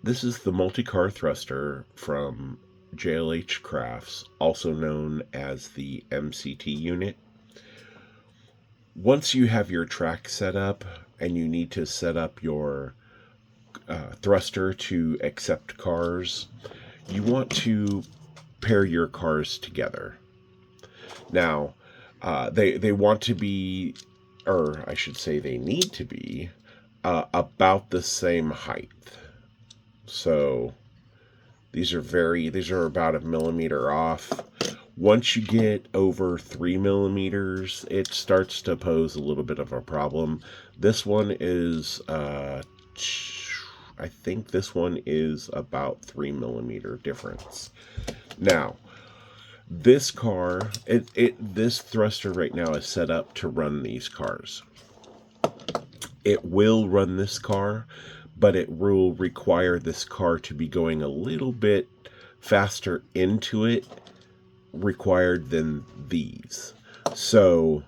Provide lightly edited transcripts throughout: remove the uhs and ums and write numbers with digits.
This is the multi-car thruster from JLHKrafts, also known as the MCT unit. Once you have your track set up and you need to set up your thruster to accept cars, you want to pair your cars together. Now, they want to be, or I should say they need to be, about the same height. So these are about a millimeter off. Once you get over 3 millimeters, it starts to pose a little bit of a problem. This one is, I think this one is about 3 millimeter difference. Now, this car, this thruster right now is set up to run these cars. It will run this car, but it will require this car to be going a little bit faster into it required than these. So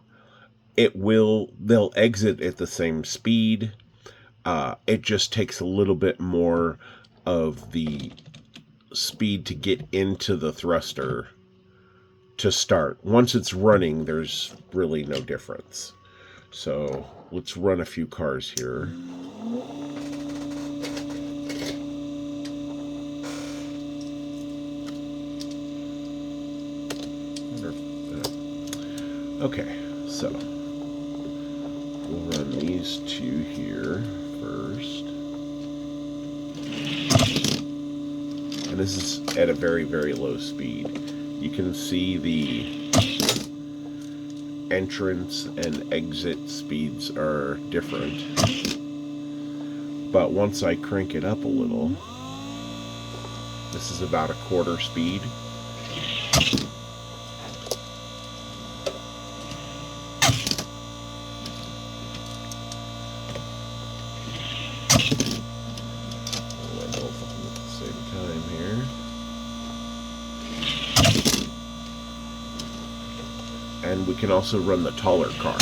they'll exit at the same speed. It just takes a little bit more of the speed to get into the thruster to start. Once it's running, there's really no difference. So let's run a few cars here. Okay, so we'll run these two here first. And this is at a very, very low speed. You can see the entrance and exit speeds are different. But once I crank it up a little, this is about a quarter speed. And we can also run the taller car.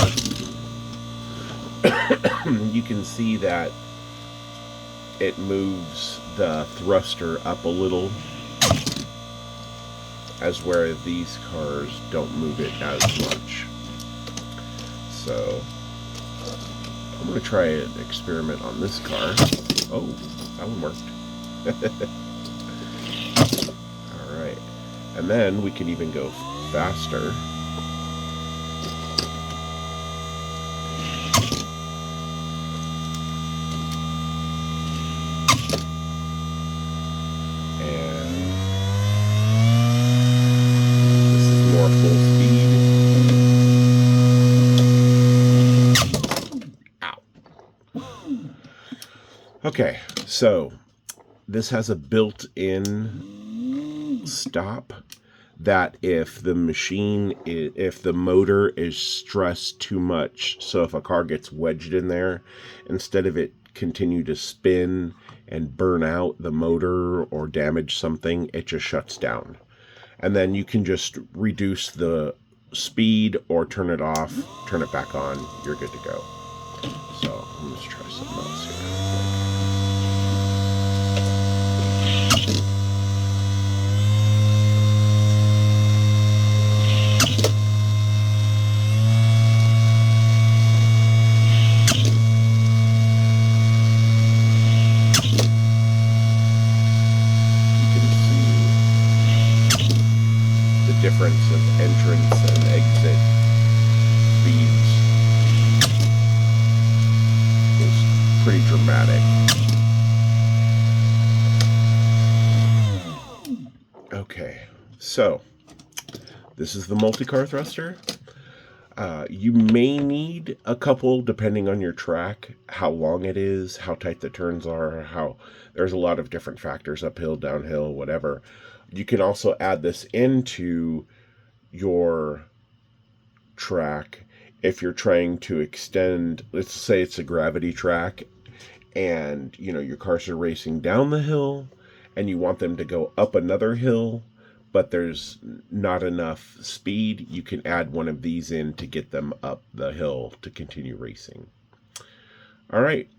You can see that it moves the thruster up a little, as where these cars don't move it as much. So I'm going to try an experiment on this car. Oh, that one worked. Alright, and then we can even go faster. Okay, so this has a built-in stop that if the motor is stressed too much, so if a car gets wedged in there, instead of it continue to spin and burn out the motor or damage something, it just shuts down. And then you can just reduce the speed or turn it off, turn it back on, you're good to go. So let's try something else here. Difference of entrance and exit speeds is pretty dramatic. Okay, so this is the multi-car thruster. You may need a couple depending on your track, how long it is, how tight the turns are, there's a lot of different factors, uphill, downhill, whatever. You can also add this into your track if you're trying to extend. Let's say it's a gravity track and your cars are racing down the hill and you want them to go up another hill, but there's not enough speed. You can add one of these in to get them up the hill to continue racing. All right.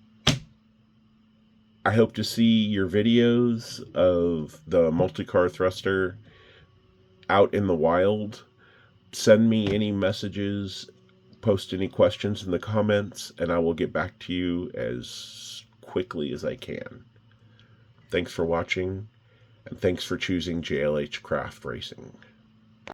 I hope to see your videos of the multi-car thruster out in the wild. Send me any messages, post any questions in the comments, and I will get back to you as quickly as I can. Thanks for watching, and thanks for choosing JLH Craft Racing.